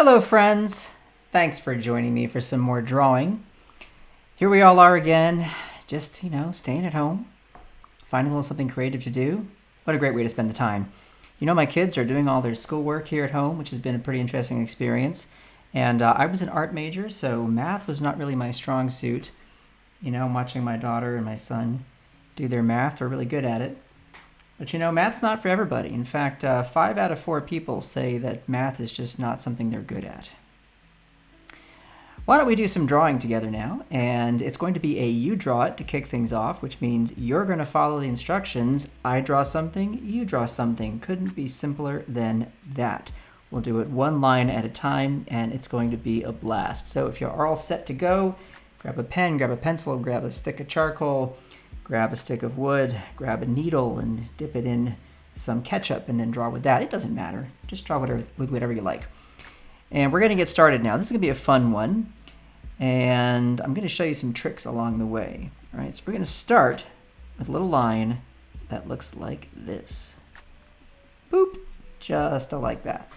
Hello friends, thanks for joining me for some more drawing. Here we all are again, just, staying at home, finding a little something creative to do. What a great way to spend the time. My kids are doing all their schoolwork here at home, which has been a pretty interesting experience. And I was an art major, so math was not really my strong suit. I'm watching my daughter and my son do their math. They're really good at it. But math's not for everybody. In fact, 5 out of 4 people say that math is just not something they're good at. Why don't we do some drawing together now? And it's going to be a you draw it to kick things off, which means you're going to follow the instructions. I draw something, you draw something. Couldn't be simpler than that. We'll do it one line at a time, and it's going to be a blast. So if you're all set to go, grab a pen, grab a pencil, grab a stick of charcoal, grab a stick of wood, grab a needle, and dip it in some ketchup, and then draw with that. It doesn't matter. Just draw with whatever you like. And we're going to get started now. This is going to be a fun one, and I'm going to show you some tricks along the way. All right, so we're going to start with a little line that looks like this. Boop, just like that.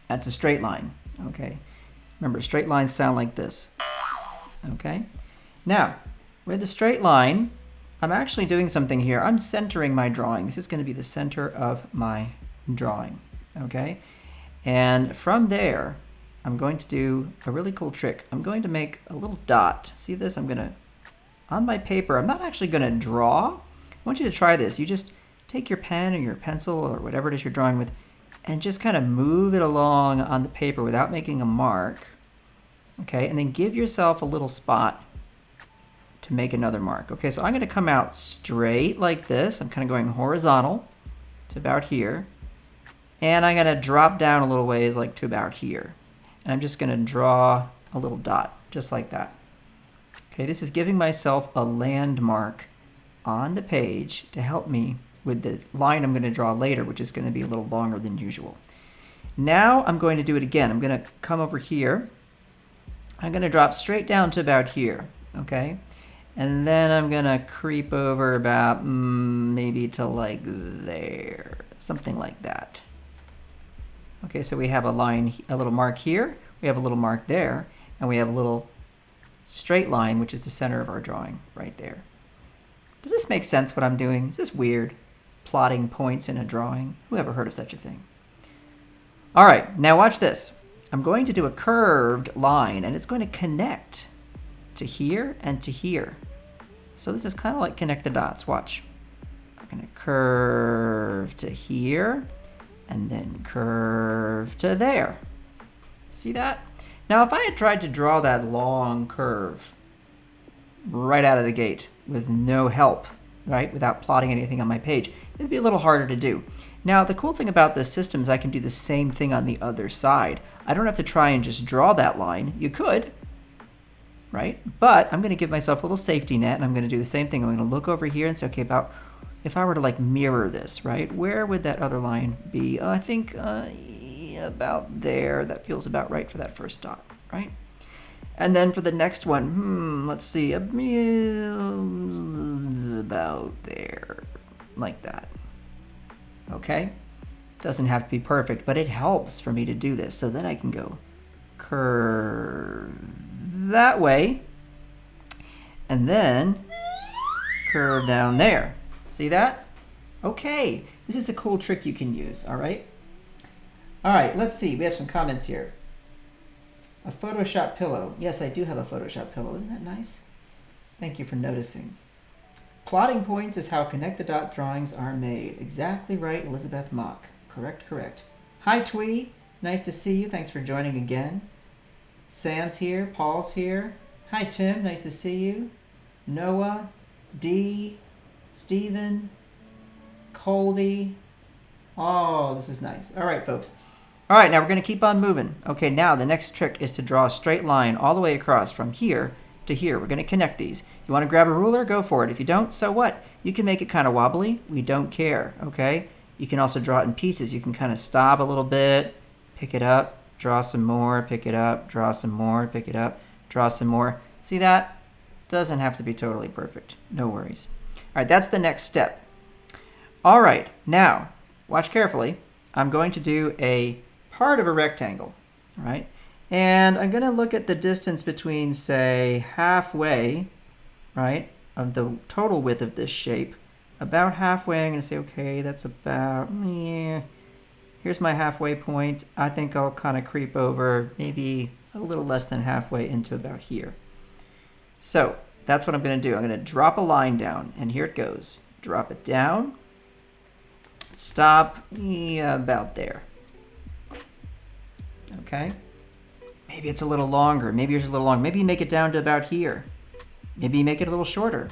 That's a straight line, okay? Remember, straight lines sound like this, okay? Now, with the straight line, I'm actually doing something here. I'm centering my drawing. This is going to be the center of my drawing, okay? And from there, I'm going to do a really cool trick. I'm going to make a little dot. See this? On my paper, I'm not actually going to draw. I want you to try this. You just take your pen or your pencil or whatever it is you're drawing with and just kind of move it along on the paper without making a mark, okay? And then give yourself a little spot to make another mark. Okay, so I'm going to come out straight like this. I'm kind of going horizontal to about here. And I'm going to drop down a little ways like to about here. And I'm just going to draw a little dot, just like that. Okay, this is giving myself a landmark on the page to help me with the line I'm going to draw later, which is going to be a little longer than usual. Now I'm going to do it again. I'm going to come over here. I'm going to drop straight down to about here, okay? And then I'm going to creep over about maybe to like there, something like that. Okay, so we have a line, a little mark here, we have a little mark there, and we have a little straight line, which is the center of our drawing right there. Does this make sense what I'm doing? Is this weird? Plotting points in a drawing? Who ever heard of such a thing? All right, now watch this. I'm going to do a curved line, and it's going to connect to here and to here. So this is kind of like connect the dots. Watch. I'm going to curve to here and then curve to there. See that? Now if I had tried to draw that long curve right out of the gate with no help, right, without plotting anything on my page, it'd be a little harder to do. Now the cool thing about this system is I can do the same thing on the other side. I don't have to try and just draw that line. You could, right? But I'm going to give myself a little safety net, and I'm going to do the same thing. I'm going to look over here and say, okay, if I were to like mirror this, right, where would that other line be? I think about there. That feels about right for that first dot, right? And then for the next one, let's see, about there, like that. Okay? Doesn't have to be perfect, but it helps for me to do this so that I can go curve that way, and then curve down there. See that? Okay, this is a cool trick you can use, all right? All right, let's see, we have some comments here. A Photoshop pillow. Yes, I do have a Photoshop pillow. Isn't that nice? Thank you for noticing. Plotting points is how connect the dot drawings are made. Exactly right, Elizabeth Mock. Correct. Hi, Twee. Nice to see you. Thanks for joining again. Sam's here. Paul's here. Hi, Tim. Nice to see you. Noah, Dee, Stephen, Colby. Oh, this is nice. All right, folks. All right, now we're going to keep on moving. Okay, now the next trick is to draw a straight line all the way across from here to here. We're going to connect these. You want to grab a ruler? Go for it. If you don't, so what? You can make it kind of wobbly. We don't care, okay? You can also draw it in pieces. You can kind of stop a little bit, pick it up, draw some more, pick it up, draw some more, pick it up, draw some more. See that? Doesn't have to be totally perfect. No worries. All right, that's the next step. All right, now, watch carefully. I'm going to do a part of a rectangle, right? And I'm going to look at the distance between, say, halfway, right, of the total width of this shape. About halfway, I'm going to say, okay, that's about, yeah, here's my halfway point. I think I'll kind of creep over maybe a little less than halfway into about here. So that's what I'm going to do. I'm going to drop a line down, and here it goes. Drop it down. Stop about there. Okay? Maybe it's a little longer. Maybe yours is a little longer. Maybe you make it down to about here. Maybe you make it a little shorter.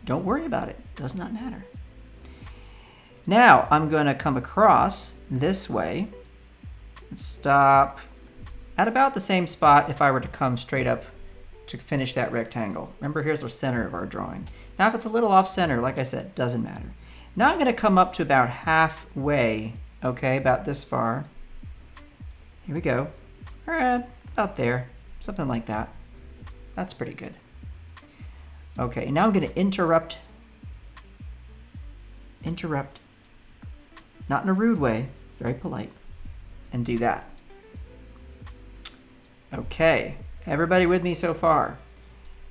Don't worry about it. Does not matter. Now I'm going to come across this way and stop at about the same spot if I were to come straight up to finish that rectangle. Remember, here's the center of our drawing. Now if it's a little off center, like I said, doesn't matter. Now I'm going to come up to about halfway, okay, about this far. Here we go. About there, something like that. That's pretty good. Okay, now I'm going to interrupt. Not in a rude way, very polite, and do that. Okay, everybody with me so far?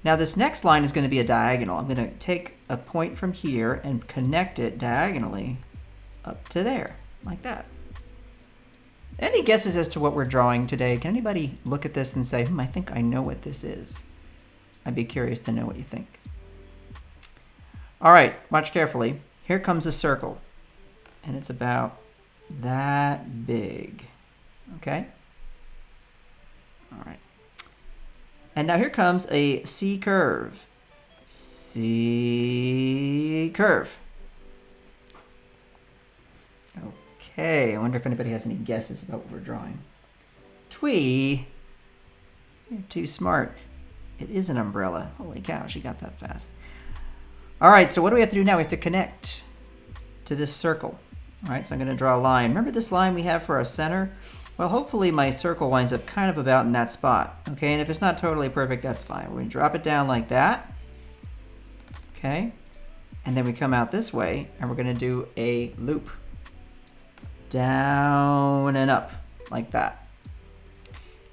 Now this next line is going to be a diagonal. I'm going to take a point from here and connect it diagonally up to there, like that. Any guesses as to what we're drawing today? Can anybody look at this and say, I think I know what this is? I'd be curious to know what you think. All right, watch carefully. Here comes a circle, and it's about that big, okay? All right. And now here comes a C curve. C curve. Okay, I wonder if anybody has any guesses about what we're drawing. Twee, you're too smart. It is an umbrella. Holy cow, she got that fast. All right, so what do we have to do now? We have to connect to this circle. All right, so I'm going to draw a line. Remember this line we have for our center? Well, hopefully my circle winds up kind of about in that spot. Okay, and if it's not totally perfect, that's fine. We're going to drop it down like that. Okay, and then we come out this way, and we're going to do a loop. Down and up, like that.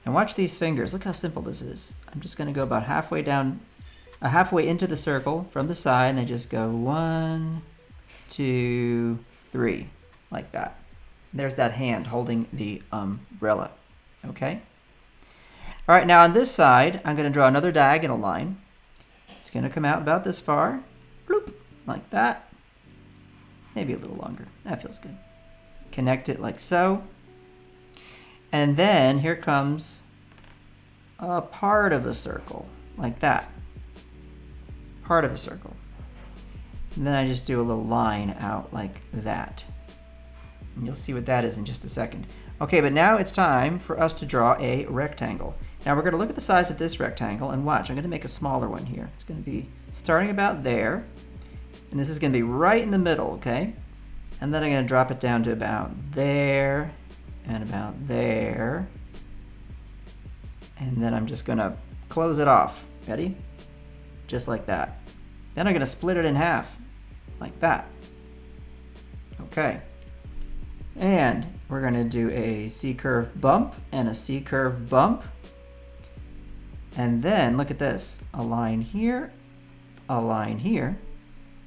And watch these fingers. Look how simple this is. I'm just going to go about halfway down, halfway into the circle from the side, and I just go 1, 2, 3, like that. There's that hand holding the umbrella. Okay? All right, now on this side, I'm going to draw another diagonal line. It's going to come out about this far. Bloop, like that. Maybe a little longer. That feels good. Connect it like so. And then here comes a part of a circle, like that. Part of a circle. And then I just do a little line out like that. And you'll see what that is in just a second. Okay, but now it's time for us to draw a rectangle. Now we're going to look at the size of this rectangle and watch. I'm going to make a smaller one here. It's going to be starting about there. And this is going to be right in the middle, okay? And then I'm going to drop it down to about there and about there. And then I'm just going to close it off. Ready? Just like that. Then I'm going to split it in half, like that. Okay. And we're going to do a C-curve bump and a C-curve bump. And then look at this. A line here,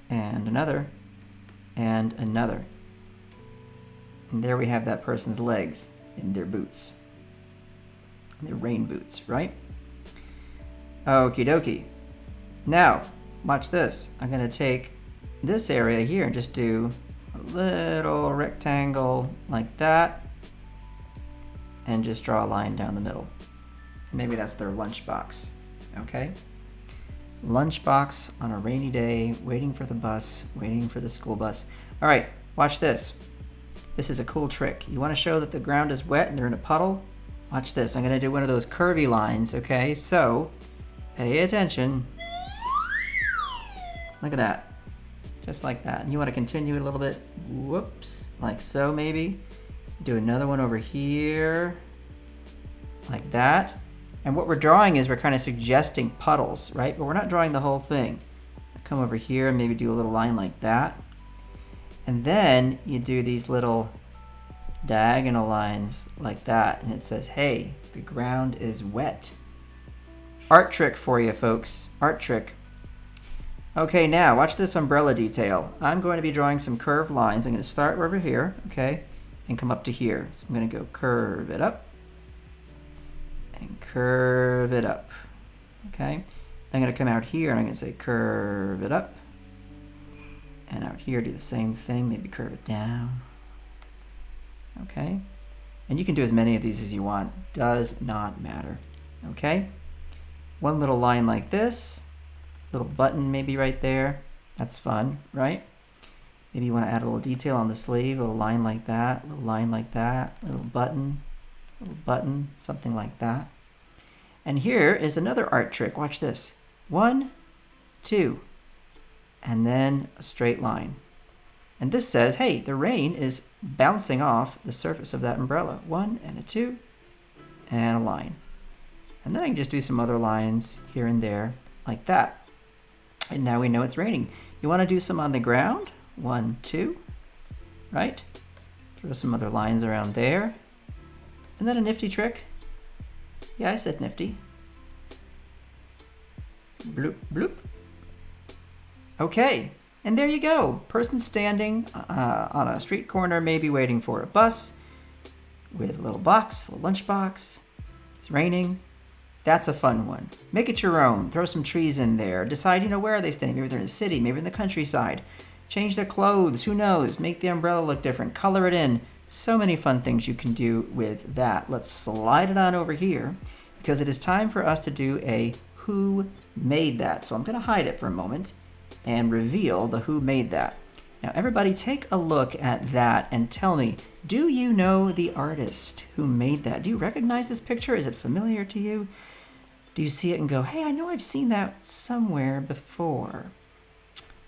and another, and another. And there we have that person's legs in their boots. Their rain boots, right? Okie dokie. Now, watch this. I'm going to take this area here and just do a little rectangle like that. And just draw a line down the middle. Maybe that's their lunchbox, okay? Lunchbox on a rainy day, waiting for the bus, waiting for the school bus. All right, watch this. This is a cool trick. You want to show that the ground is wet and they're in a puddle? Watch this. I'm going to do one of those curvy lines, okay? So, pay attention. Look at that. Just like that. And you want to continue it a little bit. Whoops. Like so, maybe. Do another one over here. Like that. And what we're drawing is we're kind of suggesting puddles, right? But we're not drawing the whole thing. Come over here and maybe do a little line like that. And then you do these little diagonal lines like that. And it says, hey, the ground is wet. Art trick for you, folks. Art trick. Okay, now watch this umbrella detail. I'm going to be drawing some curved lines. I'm going to start over here, okay, and come up to here. So I'm going to go curve it up and curve it up, okay? I'm going to come out here and I'm going to say curve it up. And out here, do the same thing, maybe curve it down, okay? And you can do as many of these as you want. Does not matter, okay? One little line like this. Little button maybe right there. That's fun, right? Maybe you want to add a little detail on the sleeve, a little line like that, a little line like that, little button, something like that. And here is another art trick. Watch this. 1, 2, and then a straight line. And this says, hey, the rain is bouncing off the surface of that umbrella. 1 and a 2 and a line. And then I can just do some other lines here and there like that. And now we know it's raining. You want to do some on the ground? 1, 2, right? Throw some other lines around there. And then a nifty trick. Yeah, I said nifty. Bloop, bloop. Okay, and there you go. Person standing on a street corner, maybe waiting for a bus with a little box, a lunch box. It's raining. That's a fun one. Make it your own. Throw some trees in there. Decide, where are they staying? Maybe they're in the city, maybe in the countryside. Change their clothes, who knows? Make the umbrella look different. Color it in. So many fun things you can do with that. Let's slide it on over here because it is time for us to do a who made that. So I'm going to hide it for a moment and reveal the who made that. Now everybody take a look at that and tell me, do you know the artist who made that? Do you recognize this picture? Is it familiar to you? Do you see it and go, hey, I know I've seen that somewhere before?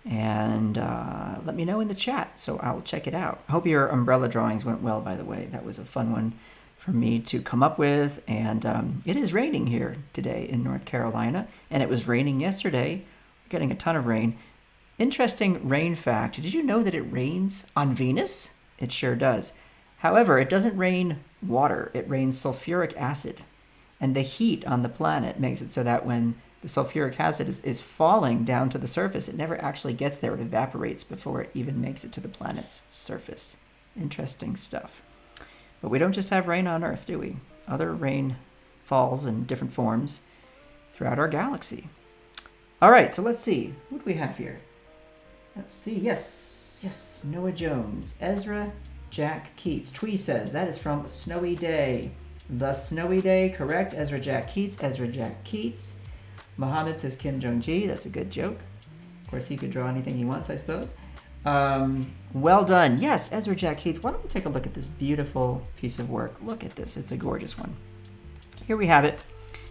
And let me know in the chat so I'll check it out. I hope your umbrella drawings went well, by the way. That was a fun one for me to come up with. And it is raining here today in North Carolina. And it was raining yesterday. We're getting a ton of rain. Interesting rain fact. Did you know that it rains on Venus? It sure does. However, it doesn't rain water. It rains sulfuric acid. And the heat on the planet makes it so that when the sulfuric acid is falling down to the surface, it never actually gets there. It evaporates before it even makes it to the planet's surface. Interesting stuff. But we don't just have rain on Earth, do we? Other rain falls in different forms throughout our galaxy. All right, so let's see. What do we have here? Let's see. Yes, Noah Jones. Ezra Jack Keats. Twee says that is from Snowy Day. The Snowy Day, correct. Ezra Jack Keats. Mohammed says Kim Jong-ji. That's a good joke. Of course, he could draw anything he wants, I suppose. Well done. Yes, Ezra Jack Keats. Why don't we take a look at this beautiful piece of work? Look at this. It's a gorgeous one. Here we have it.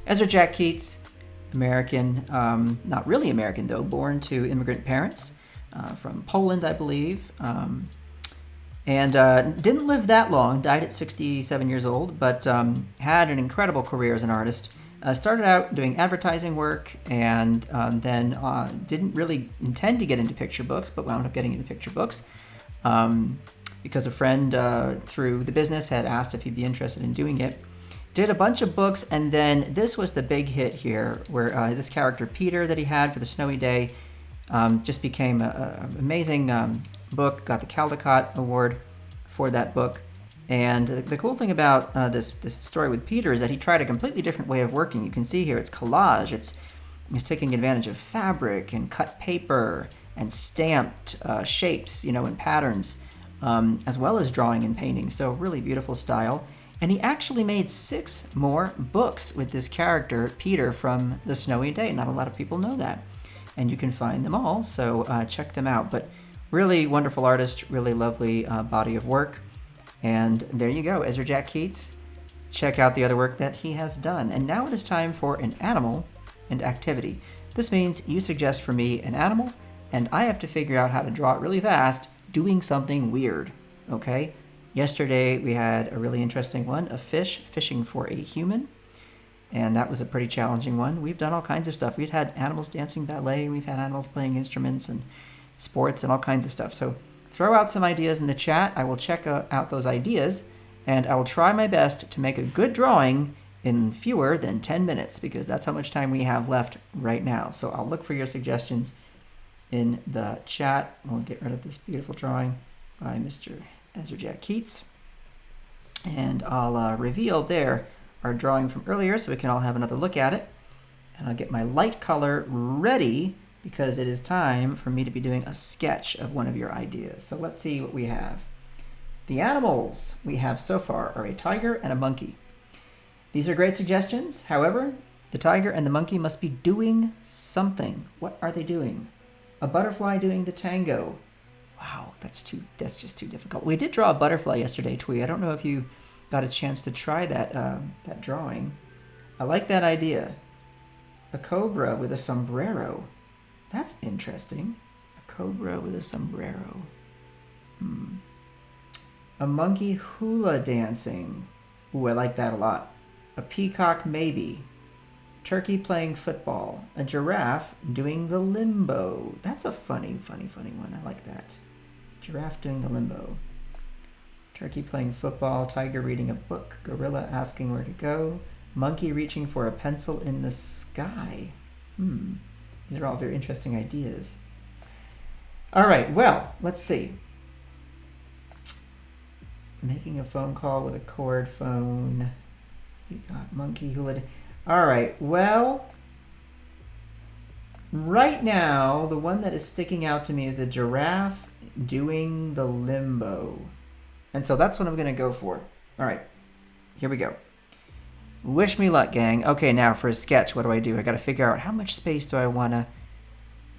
Ezra Jack Keats, American, not really American, though, born to immigrant parents from Poland, I believe. And didn't live that long, died at 67 years old, but had an incredible career as an artist. Started out doing advertising work and then didn't really intend to get into picture books, but wound up getting into picture books because a friend through the business had asked if he'd be interested in doing it. Did a bunch of books, and then this was the big hit here, where this character Peter that he had for the Snowy Day just became an amazing book, got the Caldecott Award for that book. And the cool thing about this story with Peter is that he tried a completely different way of working. You can see here it's collage. He's taking advantage of fabric and cut paper and stamped shapes, and patterns, as well as drawing and painting. So really beautiful style. And he actually made 6 more books with this character, Peter, from the Snowy Day. Not a lot of people know that. And you can find them all, so check them out. But really wonderful artist, really lovely body of work. And there you go, Ezra Jack Keats. Check out the other work that he has done. And now it is time for an animal and activity. This means you suggest for me an animal, and I have to figure out how to draw it really fast, doing something weird, okay? Yesterday we had a really interesting one, a fish fishing for a human. And that was a pretty challenging one. We've done all kinds of stuff. We've had animals dancing ballet, we've had animals playing instruments and sports and all kinds of stuff. So throw out some ideas in the chat. I will check out those ideas And I will try my best to make a good drawing in fewer than 10 minutes because that's how much time we have left right now. So I'll look for your suggestions in the chat. We'll get rid of this beautiful drawing by Mr. Ezra Jack Keats. And I'll reveal there our drawing from earlier so we can all have another look at it. And I'll get my light color ready because it is time for me to be doing a sketch of one of your ideas. So let's see what we have. The animals we have so far are a tiger and a monkey. These are great suggestions. However, the tiger and the monkey must be doing something. What are they doing? A butterfly doing the tango. Wow, that's just too difficult. We did draw a butterfly yesterday, Twee. I don't know if you got a chance to try that drawing. I like that idea. A cobra with a sombrero. That's interesting. A cobra with a sombrero. A monkey hula dancing. Ooh, I like that a lot. A peacock maybe. Turkey playing football. A giraffe doing the limbo. That's a funny one. I like that. Giraffe doing the limbo. Turkey playing football. Tiger reading a book. Gorilla asking where to go. Monkey reaching for a pencil in the sky. These are all very interesting ideas. All right, well, let's see. Making a phone call with a cord phone. You got monkey hula. All right, well, right now, the one that is sticking out to me is the giraffe doing the limbo. And so that's what I'm going to go for. All right, here we go. Wish me luck, gang. Okay, now for a sketch, what do? I got to figure out how much space do I want to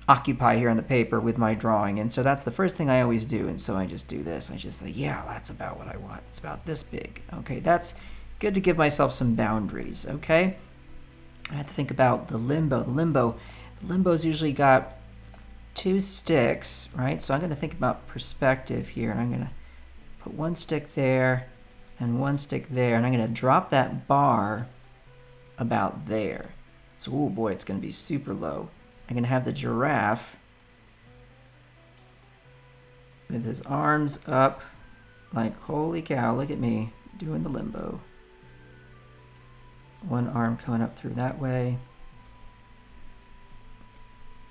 occupy here on the paper with my drawing. And so that's the first thing I always do. And so I just do this. I just say, yeah, that's about what I want. It's about this big. Okay, that's good to give myself some boundaries, okay? I have to think about the limbo. The limbo's usually got 2 sticks, right? So I'm going to think about perspective here. And I'm going to put 1 stick there and 1 stick there, and I'm going to drop that bar about there. So, oh boy, it's going to be super low. I'm going to have the giraffe with his arms up like, holy cow, look at me doing the limbo. 1 arm coming up through that way.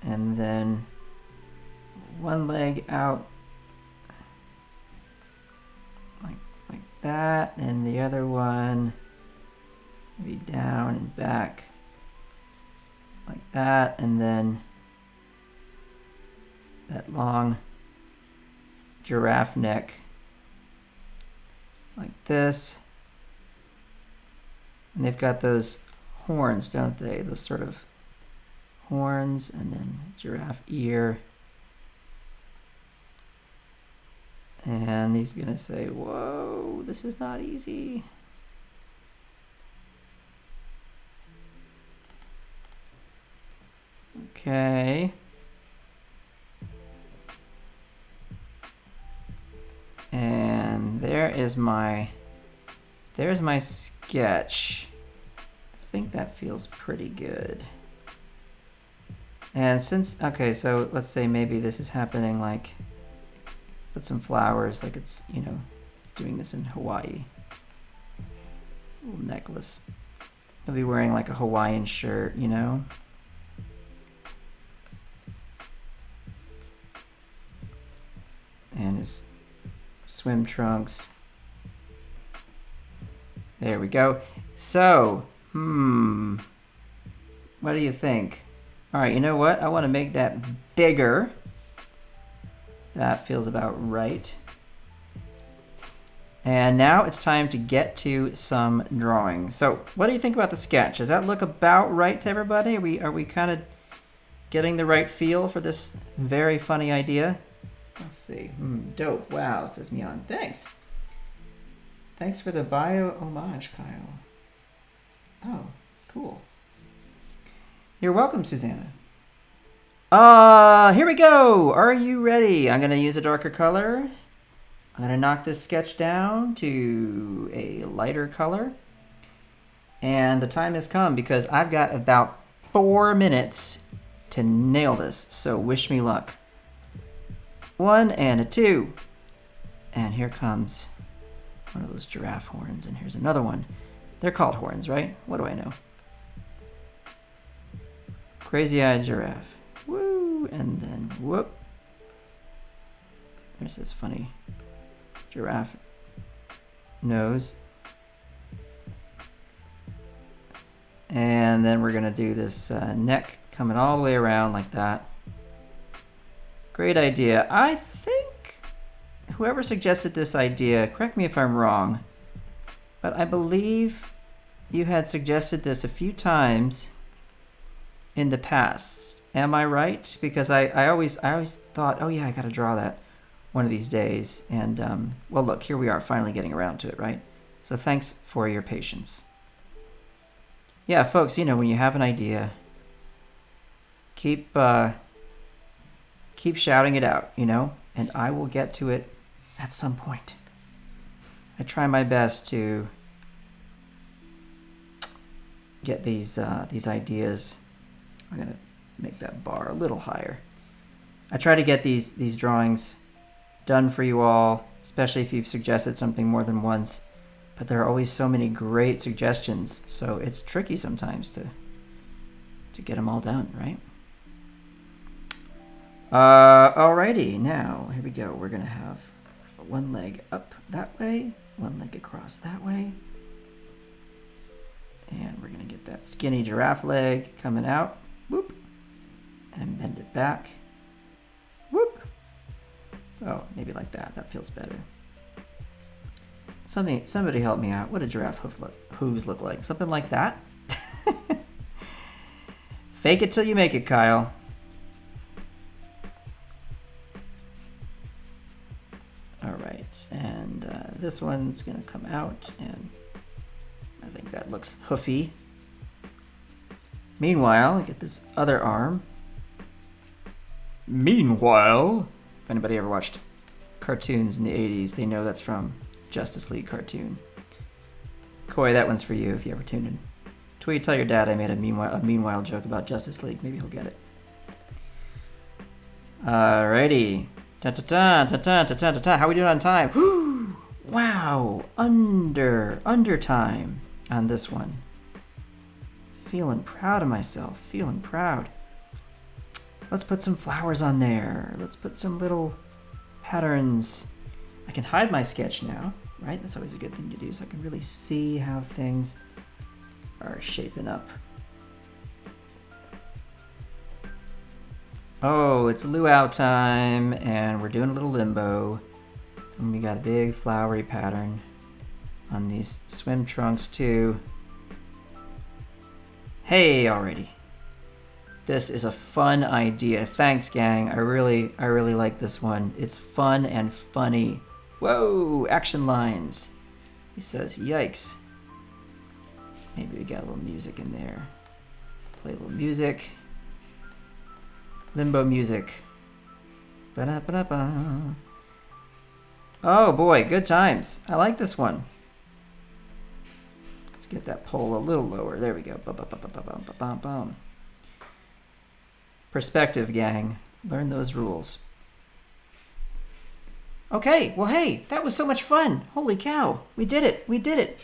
And then 1 leg out like that, and the other one be down and back like that, and then that long giraffe neck like this. And they've got those horns, don't they? Those sort of horns, and then giraffe ear. And he's going to say, whoa, this is not easy. Okay. And there's my sketch. I think that feels pretty good. And okay, so let's say maybe this is happening like, put some flowers, like it's, doing this in Hawaii. Little necklace. He'll be wearing like a Hawaiian shirt, And his swim trunks. There we go. So, what do you think? All right, you know what? I want to make that bigger. That feels about right. And now it's time to get to some drawing. So what do you think about the sketch? Does that look about right to everybody? Are we kind of getting the right feel for this very funny idea? Let's see. Dope. Wow, says Mian. Thanks. Thanks for the bio homage, Kyle. Oh, cool. You're welcome, Susanna. Here we go. Are you ready? I'm going to use a darker color. I'm going to knock this sketch down to a lighter color. And the time has come because I've got about 4 minutes to nail this. So wish me luck. 1 and a 2. And here comes one of those giraffe horns, and here's another one. They're called horns, right? What do I know? Crazy-eyed giraffe. Woo! And then whoop. There's this funny giraffe nose. And then we're going to do this neck coming all the way around like that. Great idea. I think whoever suggested this idea, correct me if I'm wrong, but I believe you had suggested this a few times in the past. Am I right? Because I always thought, oh yeah, I got to draw that one of these days. And well, look, here we are finally getting around to it, right? So thanks for your patience. Yeah, folks, you know, when you have an idea, keep shouting it out, you know, and I will get to it at some point. I try my best to get these ideas. I'm gonna make that bar a little higher. I try to get these drawings done for you all, especially if you've suggested something more than once. But there are always so many great suggestions, so it's tricky sometimes to get them all done, right? Alrighty, now here we go. We're gonna have one leg up that way, one leg across that way, and we're gonna get that skinny giraffe leg coming out, whoop, and bend it back, whoop. Oh, maybe like that. That feels better. Somebody help me out. What do giraffe hooves look like? Something like that? Fake it till you make it, Kyle. All right, and this one's gonna come out, and I think that looks hoofy. Meanwhile, get this other arm. Meanwhile, if anybody ever watched cartoons in the 80s, they know that's from Justice League cartoon. Coy, that one's for you if you ever tuned in. Tweet, tell your dad I made a meanwhile joke about Justice League. Maybe he'll get it. Alrighty. Ta-ta-ta. How are we doing on time? Woo! Wow. Under time on this one. Feeling proud of myself. Feeling proud. Let's put some flowers on there. Let's put some little patterns. I can hide my sketch now, right? That's always a good thing to do, so I can really see how things are shaping up. Oh, it's luau time, and we're doing a little limbo. And we got a big flowery pattern on these swim trunks too. Hey, already. This is a fun idea. Thanks, gang. I really like this one. It's fun and funny. Whoa, action lines. He says, yikes. Maybe we got a little music in there. Play a little music. Limbo music. Ba-da-ba-da-ba. Oh boy, good times. I like this one. Let's get that pole a little lower. There we go. Ba-ba-ba-ba-ba-ba-ba-bum. Perspective, gang. Learn those rules. Okay, well, hey, that was so much fun. Holy cow. We did it. We did it.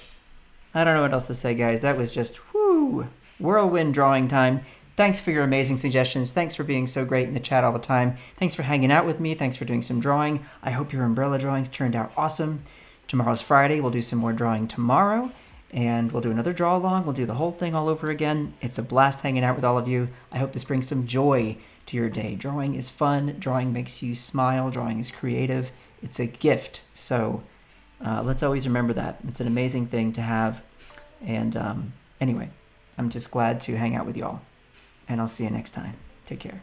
I don't know what else to say, guys. That was just, whoo, whirlwind drawing time. Thanks for your amazing suggestions. Thanks for being so great in the chat all the time. Thanks for hanging out with me. Thanks for doing some drawing. I hope your umbrella drawings turned out awesome. Tomorrow's Friday. We'll do some more drawing tomorrow. And we'll do another draw along. We'll do the whole thing all over again. It's a blast hanging out with all of you. I hope this brings some joy to your day. Drawing is fun. Drawing makes you smile. Drawing is creative. It's a gift. So let's always remember that. It's an amazing thing to have. And anyway, I'm just glad to hang out with y'all. And I'll see you next time. Take care.